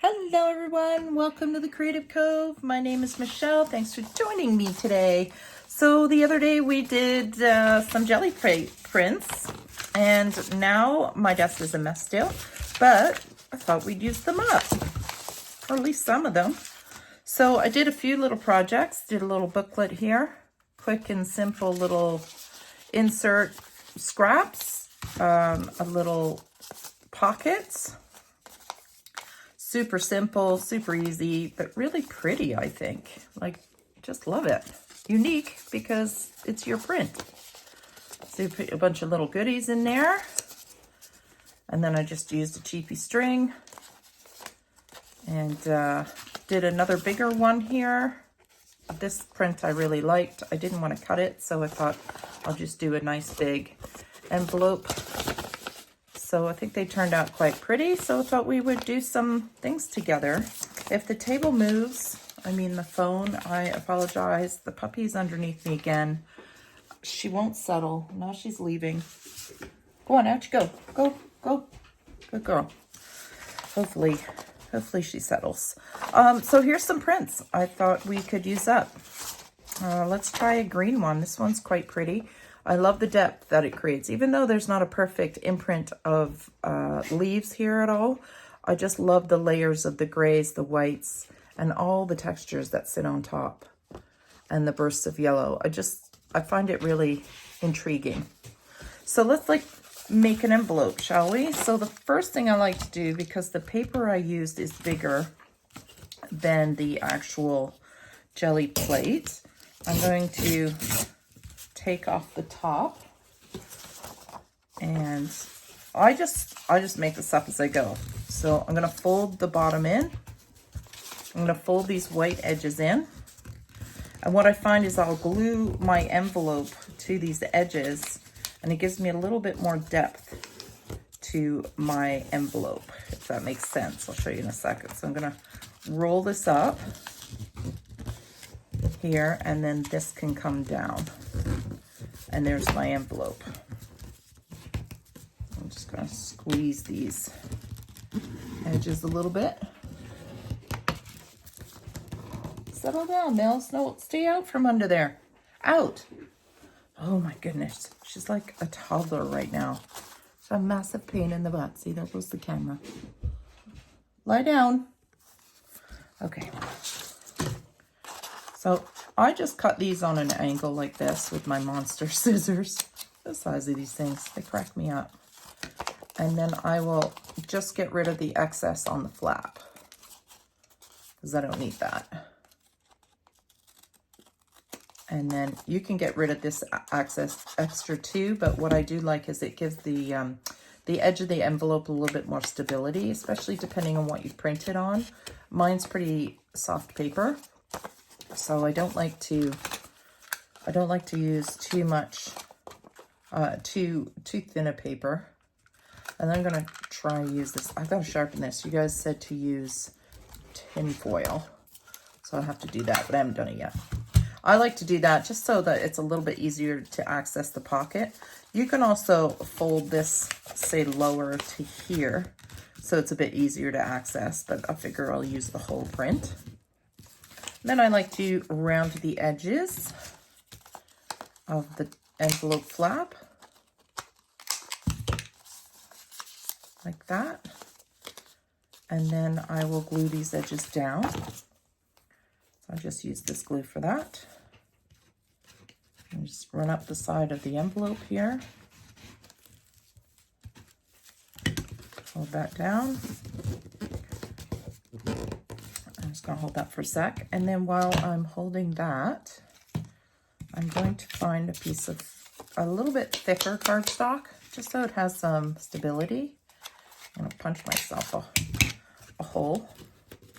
Hello everyone, welcome to the Creative Cove. My name is Michelle. Thanks for joining me today. So the other day we did some jelly prints, and now my desk is a mess still, but I thought we'd use them up, or at least some of them. So I did a few little projects, did a little booklet here, quick and simple little insert scraps, a little pockets. Super simple, super easy, but really pretty, I think. Like, just love it. Unique because it's your print. So you put a bunch of little goodies in there. And then I just used a cheapy string. And did another bigger one here. This print I really liked. I didn't want to cut it, so I thought I'll just do a nice big envelope. So I think they turned out quite pretty, so I thought we would do some things together. If the table moves, I mean the phone, I apologize. The puppy's underneath me again. She won't settle. Now she's leaving. Go on, out you go. Go, go. Good girl. Hopefully she settles. So here's some prints I thought we could use up. Let's try a green one. This one's quite pretty. I love the depth that it creates. Even though there's not a perfect imprint of leaves here at all, I just love the layers of the grays, the whites, and all the textures that sit on top, and the bursts of yellow. I find it really intriguing. So let's make an envelope, shall we? So the first thing I like to do, because the paper I used is bigger than the actual jelly plate, I'm going to take off the top, and I just make this up as I go. So I'm going to fold the bottom in. I'm going to fold these white edges in, and what I find is I'll glue my envelope to these edges, and it gives me a little bit more depth to my envelope, if that makes sense. I'll show you in a second. So I'm going to roll this up here, and then this can come down. And there's my envelope. I'm just going to squeeze these edges a little bit. Settle down, Mills. No, stay out from under there. Out. Oh my goodness. She's like a toddler right now. She's a massive pain in the butt. See, there goes the camera. Lie down. Okay. So I just cut these on an angle like this with my monster scissors. The size of these things, they crack me up. And then I will just get rid of the excess on the flap, because I don't need that. And then you can get rid of this excess extra too, but what I do like is it gives the edge of the envelope a little bit more stability, especially depending on what you printed on. Mine's pretty soft paper. So I don't like to use too much, too thin a paper. And I'm gonna try and use this. I've got to sharpen this. You guys said to use tin foil, so I'll have to do that, but I haven't done it yet. I like to do that just so that it's a little bit easier to access the pocket. You can also fold this, say, lower to here, so it's a bit easier to access, but I figure I'll use the whole print. Then I like to round the edges of the envelope flap, like that. And then I will glue these edges down. So I just use this glue for that. And just run up the side of the envelope here. Hold that down. I'm just going to hold that for a sec. And then while I'm holding that, I'm going to find a piece of a little bit thicker cardstock, just so it has some stability. I'm going to punch myself a hole,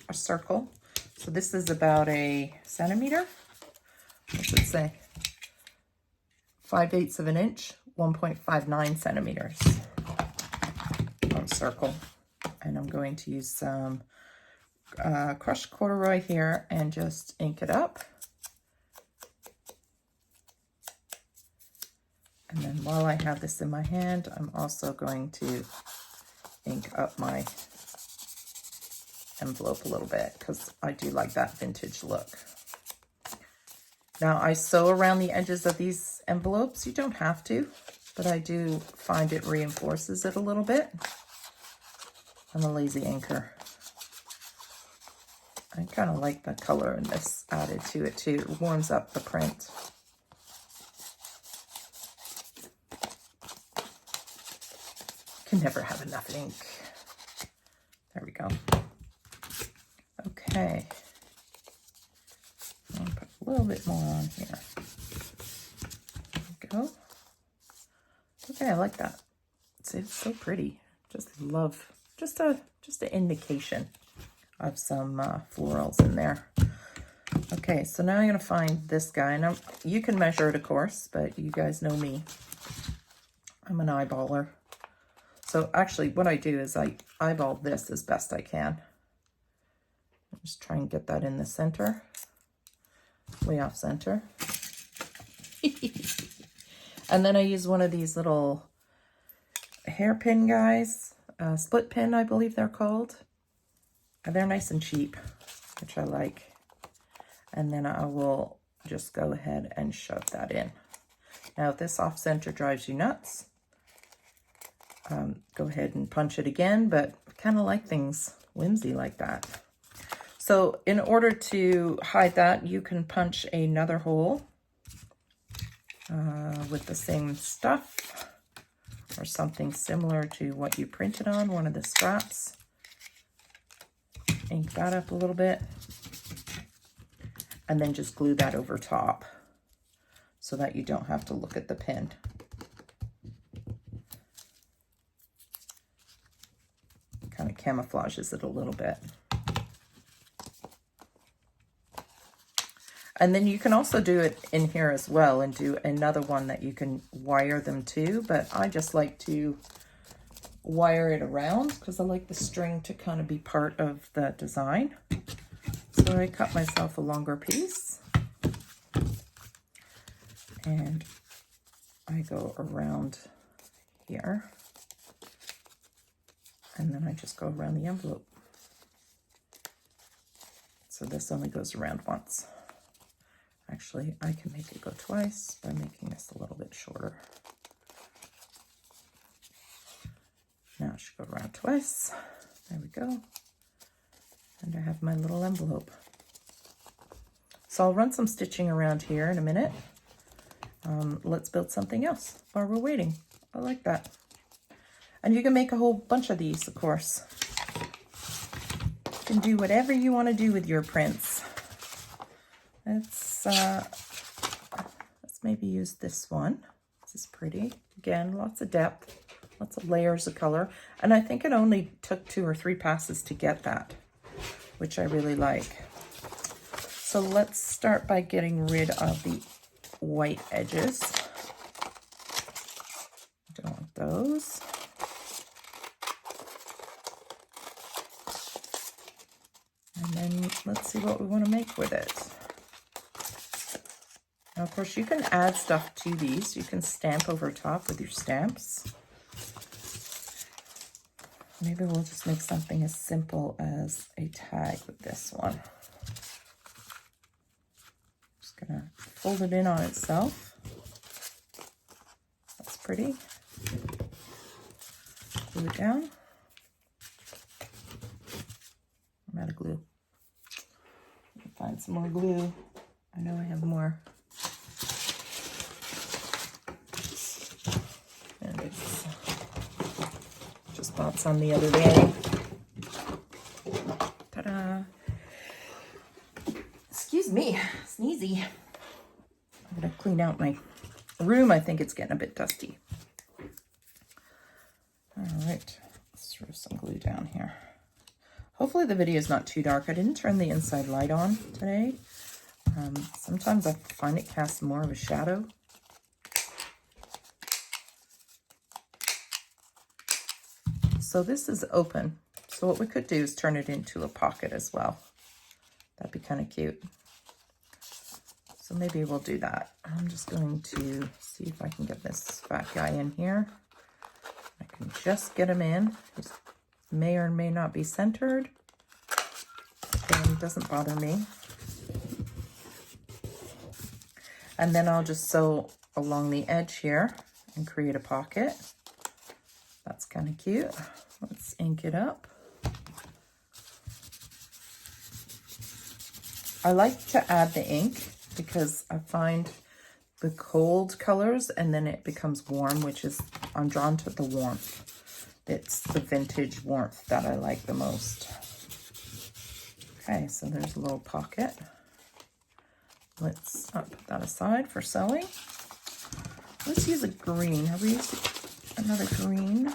a circle. So this is about a centimeter, I should say. 5/8 of an inch, 1.59 centimeters on circle. And I'm going to use some crushed corduroy here and just ink it up. And then while I have this in my hand, I'm also going to ink up my envelope a little bit because I do like that vintage look. Now I sew around the edges of these envelopes. You don't have to, but I do find it reinforces it a little bit. I'm a lazy inker. I kind of like the color in this added to it too. It warms up the print. Can never have enough ink. There we go. Okay. I'll put a little bit more on here. There we go. Okay, I like that. It's so pretty. Just love, just an indication of some florals in there. Okay, so now I'm gonna find this guy, and you can measure it, of course, but you guys know me. I'm an eyeballer. So actually what I do is I eyeball this as best I can. Just try and get that in the center, way off center. And then I use one of these little hairpin guys, split pin, I believe they're called. And they're nice and cheap, which I like. And then I will just go ahead and shove that in. Now, if this off center drives you nuts, go ahead and punch it again, but I kind of like things whimsy like that. So in order to hide that, you can punch another hole with the same stuff or something similar to what you printed on, one of the straps. Ink that up a little bit and then just glue that over top so that you don't have to look at the pin. Kind of camouflages it a little bit. And then you can also do it in here as well and do another one that you can wire them to, but I just like to wire it around because I like the string to kind of be part of the design. So I cut myself a longer piece and I go around here. And then I just go around the envelope. So this only goes around once. Actually, I can make it go twice by making this a little bit shorter. Now it should go around twice. There we go. And I have my little envelope. So I'll run some stitching around here in a minute. Let's build something else while we're waiting. I like that. And you can make a whole bunch of these, of course. You can do whatever you want to do with your prints. Let's maybe use this one. This is pretty. Again, lots of depth, lots of layers of color. And I think it only took 2 or 3 passes to get that, which I really like. So let's start by getting rid of the white edges. Don't want those. And then let's see what we want to make with it. Now, of course, you can add stuff to these. You can stamp over top with your stamps. Maybe we'll just make something as simple as a tag with this one. Just gonna fold it in on itself. That's pretty. Glue it down. I'm out of glue. Find some more glue. I know I have more. And it's just bought some the other day. Ta-da! Excuse me, sneezy. I'm gonna clean out my room. I think it's getting a bit dusty. All right, let's throw some glue down here. Hopefully the video is not too dark. I didn't turn the inside light on today. Sometimes I find it casts more of a shadow. So this is open. So what we could do is turn it into a pocket as well. That'd be kind of cute. So maybe we'll do that. I'm just going to see if I can get this fat guy in here. I can just get him in. He's may or may not be centered. It doesn't bother me. And then I'll just sew along the edge here and create a pocket. That's kind of cute. Let's ink it up. I like to add the ink because I find the cold colors and then it becomes warm, which is, I'm drawn to the warmth. It's the vintage warmth that I like the most. Okay, so there's a little pocket. Let's put that aside for sewing. Let's use a green. Have we used another green?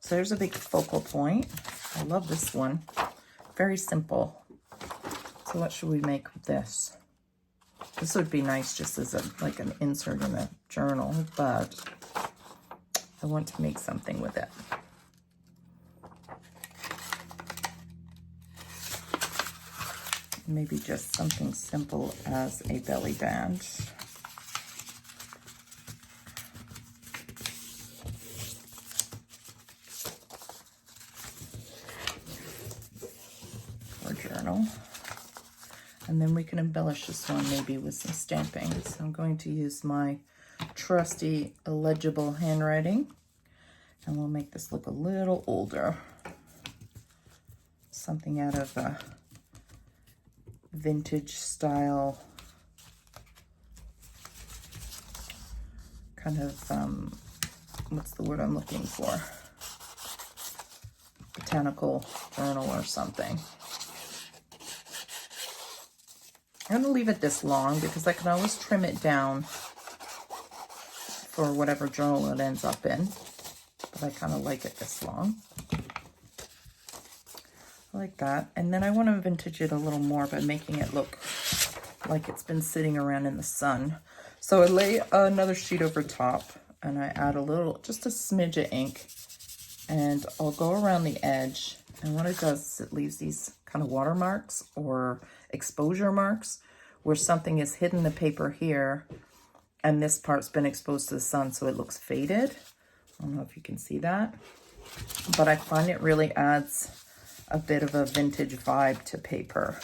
So there's a big focal point. I love this one. Very simple. So what should we make with this? This would be nice just as like an insert in a journal, but I want to make something with it. Maybe just something simple as a belly band. Or journal. And then we can embellish this one maybe with some stamping. So I'm going to use my trusty illegible handwriting, and we'll make this look a little older. Something out of a vintage style kind of, what's the word I'm looking for? Botanical journal or something. I'm gonna leave it this long because I can always trim it down for whatever journal it ends up in, but I kind of like it this long. I like that. And then I want to vintage it a little more by making it look like it's been sitting around in the sun. So I lay another sheet over top and I add a little, just a smidge of ink, and I'll go around the edge. And what it does is it leaves these kind of watermarks or exposure marks where something is hidden the paper here and this part's been exposed to the sun, so it looks faded. I don't know if you can see that, but I find it really adds a bit of a vintage vibe to paper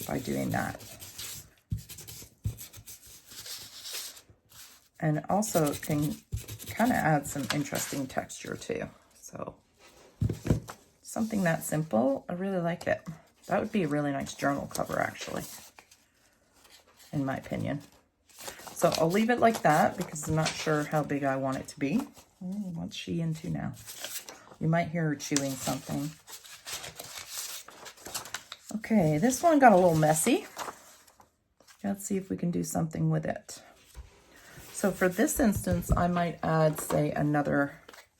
by doing that. And also it can kind of add some interesting texture too. So something that simple, I really like it. That would be a really nice journal cover actually, in my opinion. So I'll leave it like that because I'm not sure how big I want it to be. What's she into now? You might hear her chewing something. Okay, this one got a little messy. Let's see if we can do something with it. So for this instance, I might add, say, another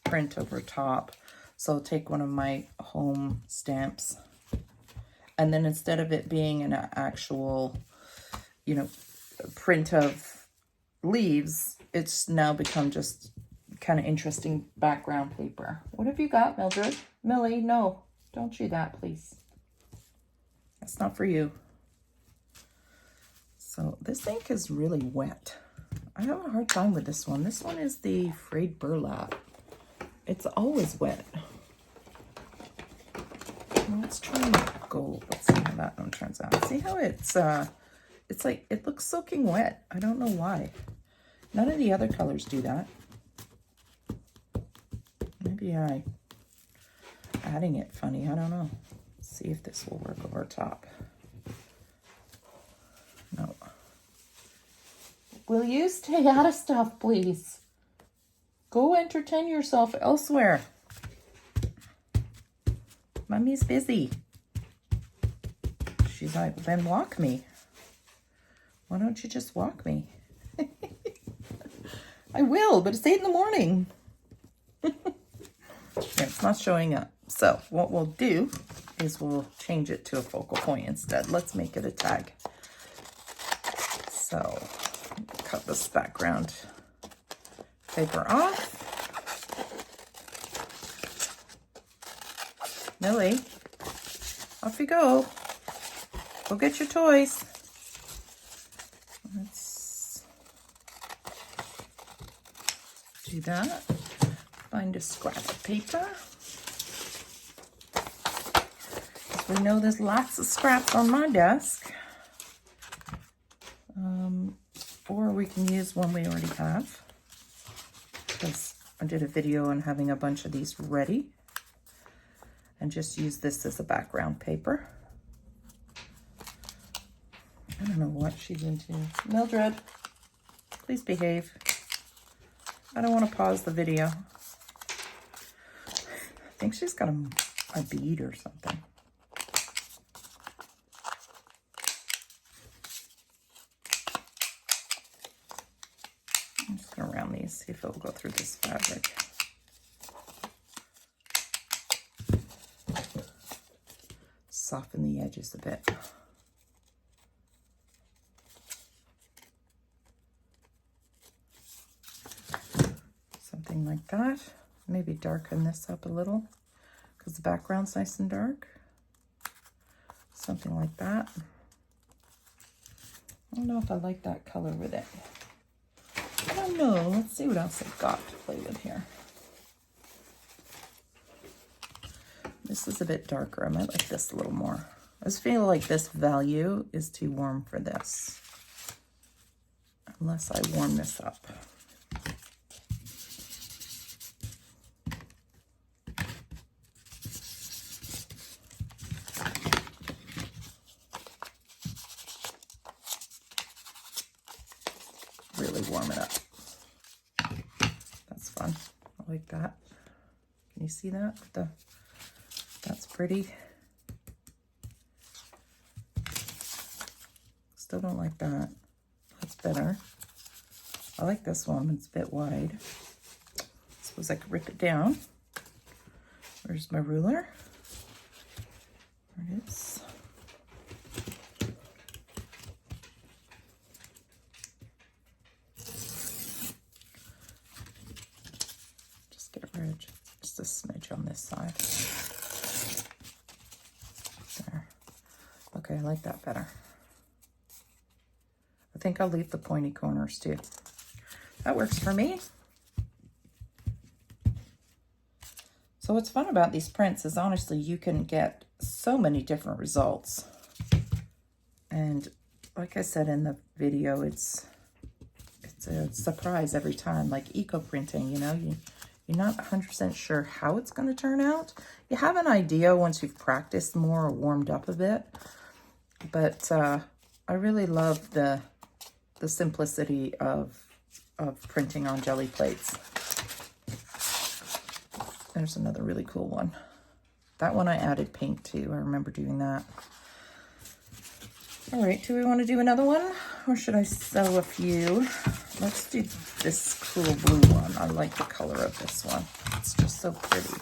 print over top. So I'll take one of my home stamps, and then instead of it being an actual, you know, print of leaves, it's now become just kind of interesting background paper. What have you got, Mildred? Millie, no, don't chew that, please. That's not for you. So this ink is really wet. I have a hard time with this one. This one is the frayed burlap. It's always wet. Let's try gold. Let's see how that one turns out. See how it's like, it looks soaking wet. I don't know why. None of the other colors do that. Maybe adding it funny, I don't know. Let's see if this will work over top. No. Will you stay out of stuff, please? Go entertain yourself elsewhere. Mommy's busy. She's like, then walk me. Why don't you just walk me? I will, but it's 8 in the morning. It's not showing up. So what we'll do is we'll change it to a focal point instead. Let's make it a tag. So cut this background paper off. Millie, off you go. Go get your toys. Let's do that. Find a scrap of paper. we know there's lots of scraps on my desk. Or we can use one we already have, because I did a video on having a bunch of these ready, and just use this as a background paper. I don't know what she's into. Mildred, please behave. I don't want to pause the video. I think she's got a bead or something. I'm just going to round these, see if it'll go through this fabric. Soften the edges a bit. Something like that. Maybe darken this up a little because the background's nice and dark. Something like that. I don't know if I like that color with it. I don't know. Let's see what else I've got to play with here. This is a bit darker. I might like this a little more. I just feel like this value is too warm for this. Unless I warm this up. Really warm it up. That's fun. I like that. Can you see that? That's pretty. Still don't like that. That's better. I like this one. It's a bit wide. Suppose I could rip it down. Where's my ruler? There it is. Just a smidge on this side. There. Okay, I like that better. I think I'll leave the pointy corners too. That works for me. So what's fun about these prints is honestly you can get so many different results. And like I said in the video, it's a surprise every time, like eco printing, you know, you're not 100% sure how it's going to turn out. You have an idea once you've practiced more or warmed up a bit. But I really love the simplicity of printing on jelly plates. There's another really cool one. That one I added pink to. I remember doing that. All right, do we want to do another one? Or should I sew a few? Let's do this cool blue one. I like the color of this one. It's just so pretty.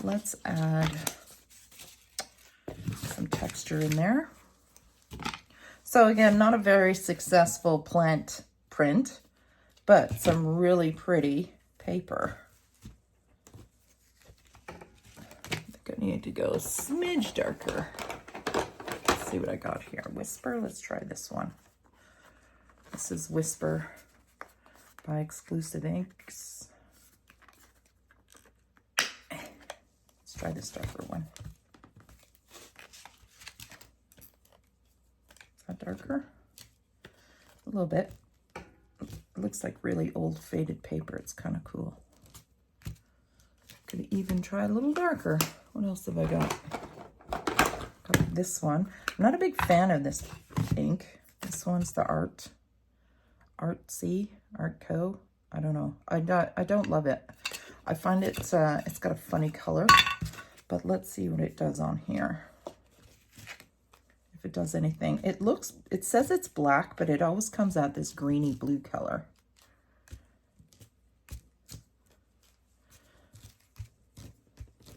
Let's add some texture in there. So again, not a very successful plant print, but some really pretty paper. I think I need to go a smidge darker. Let's see what I got here. Whisper, let's try this one. This is Whisper by Exclusive Inks. Let's try this darker one. Is that darker? A little bit. It looks like really old faded paper. It's kind of cool. Could even try a little darker. What else have I got? Got this one. I'm not a big fan of this ink. This one's the Art Co. I don't know. I don't love it. I find it's got a funny color, but let's see what it does on here. If it does anything. It says it's black, but it always comes out this greeny blue color.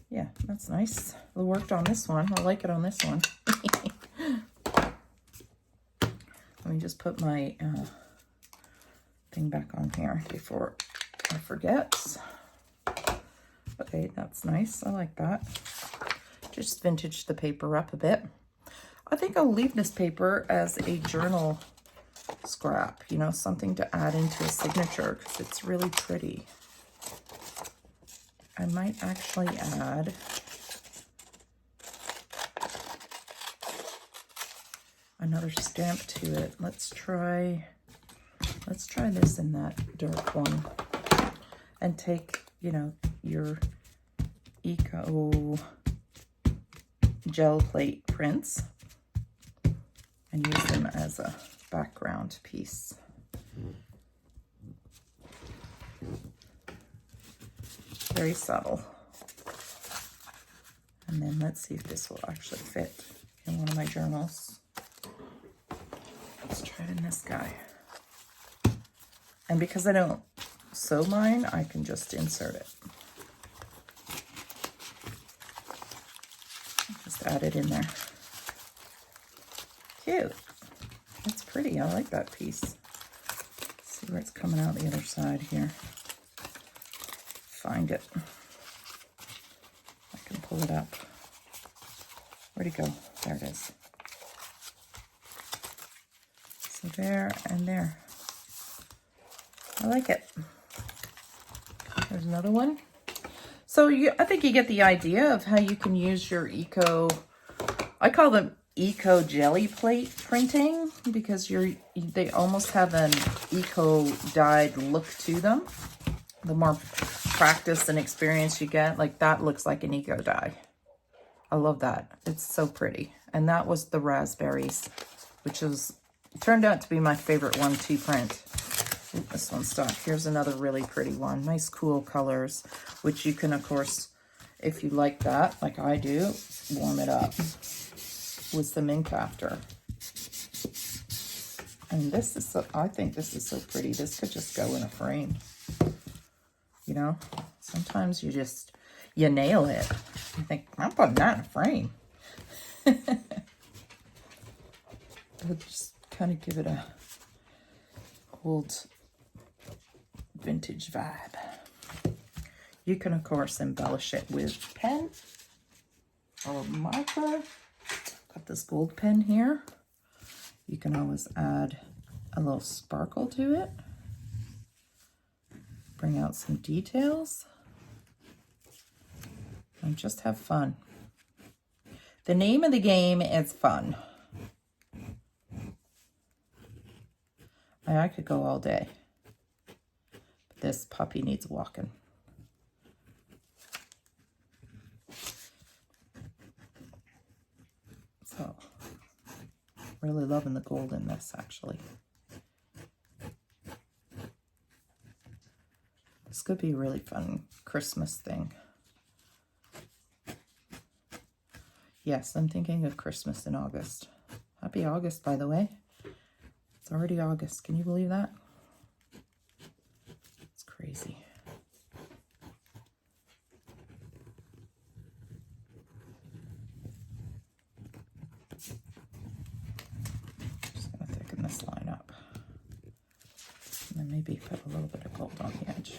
Yeah, that's nice. It worked on this one. I like it on this one. Let me just put my thing back on here before I forget. Okay, that's nice. I like that. Just vintage the paper up a bit. I think I'll leave this paper as a journal scrap, you know, something to add into a signature because it's really pretty. I might actually add another stamp to it. Let's try this in that dark one. And take, you know, your Eco gel plate prints and use them as a background piece. Very subtle. And then let's see if this will actually fit in one of my journals. Let's try it in this guy. And because I don't sew mine, I can just insert it. Just add it in there. Cute. That's pretty. I like that piece. Let's see where it's coming out the other side here. Find it. I can pull it up. Where'd it go? There it is. So there and there. I like it. There's another one. So I think you get the idea of how you can use your I call them eco jelly plate printing, because they almost have an eco dyed look to them. The more practice and experience you get, like that looks like an eco dye. I love that. It's so pretty. And that was the raspberries, which turned out to be my favorite one to print. Ooh, this one's stuck. Here's another really pretty one. Nice cool colors, which you can, of course, if you like that, like I do, warm it up with some ink after. And this is I think this is so pretty. This could just go in a frame. You know, sometimes you nail it. You think, I'm putting that in a frame. It'll just kind of give it a old vintage vibe. You can, of course, embellish it with pen or marker. Got this gold pen here. You can always add a little sparkle to it. Bring out some details. And just have fun. The name of the game is fun. I could go all day. But this puppy needs walking. So, really loving the gold in this, actually. This could be a really fun Christmas thing. Yes, I'm thinking of Christmas in August. Happy August, by the way. It's already August. Can you believe that? It's crazy. Just going to thicken this line up. And then maybe put a little bit of gold on the edge.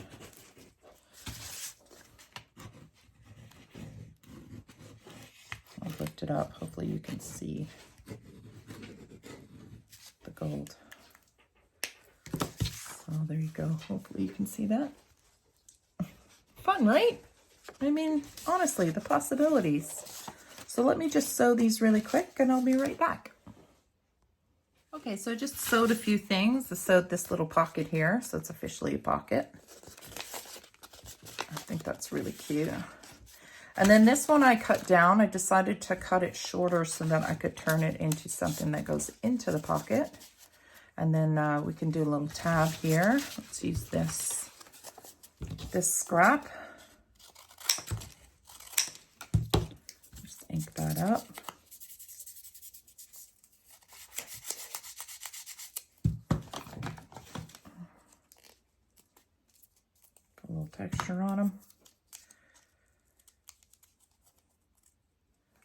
I'll lift it up. Hopefully you can see the gold. So there you go. Hopefully you can see that. Fun, right? I mean, honestly, the possibilities. So let me just sew these really quick and I'll be right back. Okay, so I just sewed a few things. I sewed this little pocket here, so it's officially a pocket. I think that's really cute. And then this one I cut down. I decided to cut it shorter so that I could turn it into something that goes into the pocket. And then we can do a little tab here. Let's use this scrap. Just ink that up. Put a little texture on them.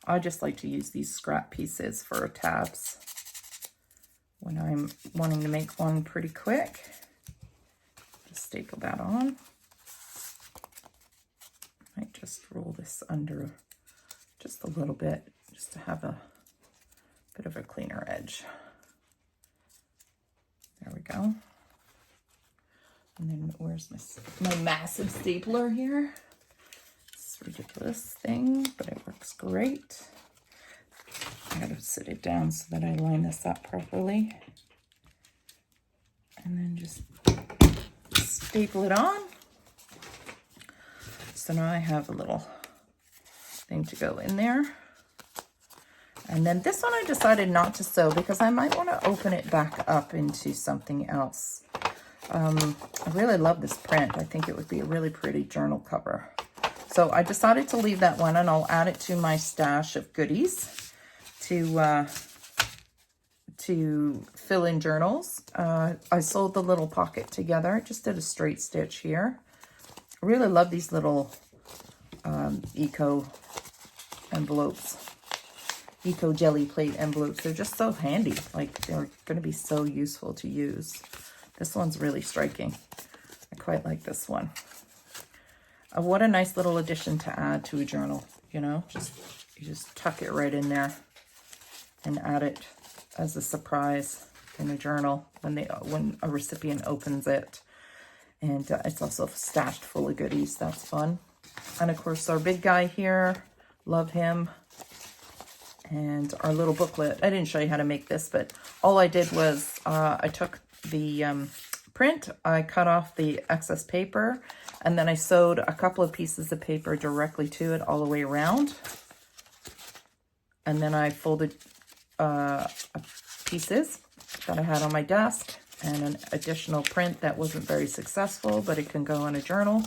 I just like to use these scrap pieces for tabs when I'm wanting to make one pretty quick. Just staple that on. I might just roll this under just a little bit, just to have a bit of a cleaner edge. There we go. And then where's my massive stapler here? Ridiculous thing, but it works great. I gotta sit it down so that I line this up properly. And then just staple it on. So now I have a little thing to go in there. And then this one I decided not to sew because I might want to open it back up into something else. I really love this print. I think it would be a really pretty journal cover. So I decided to leave that one, and I'll add it to my stash of goodies to fill in journals. I sewed the little pocket together. Just did a straight stitch here. I really love these little eco envelopes. Eco jelly plate envelopes. They're just so handy. Like, they're going to be so useful to use. This one's really striking. I quite like this one. What a nice little addition to add to a journal, you know? You just tuck it right in there and add it as a surprise in a journal when a recipient opens it. And it's also stashed full of goodies. That's fun. And of course, our big guy here, love him. And our little booklet. I didn't show you how to make this, but all I did was I took the print, I cut off the excess paper, and then I sewed a couple of pieces of paper directly to it all the way around. And then I folded pieces that I had on my desk and an additional print that wasn't very successful, but it can go in a journal,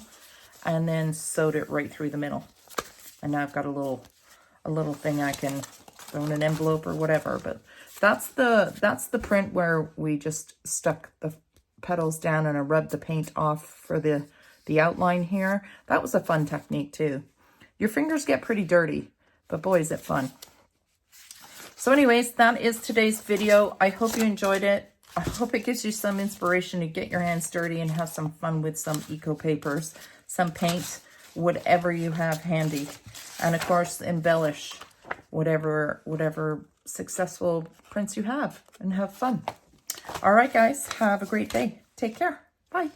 and then sewed it right through the middle. And now I've got a little thing I can throw in an envelope or whatever. But that's the print where we just stuck the petals down and I rubbed the paint off for the outline here. That was a fun technique too. Your fingers get pretty dirty, but boy, is it fun. So anyways, that is today's video. I hope you enjoyed it. I hope it gives you some inspiration to get your hands dirty and have some fun with some eco papers, some paint, whatever you have handy. And of course, embellish whatever successful prints you have, and have fun. All right, guys, have a great day. Take care. Bye.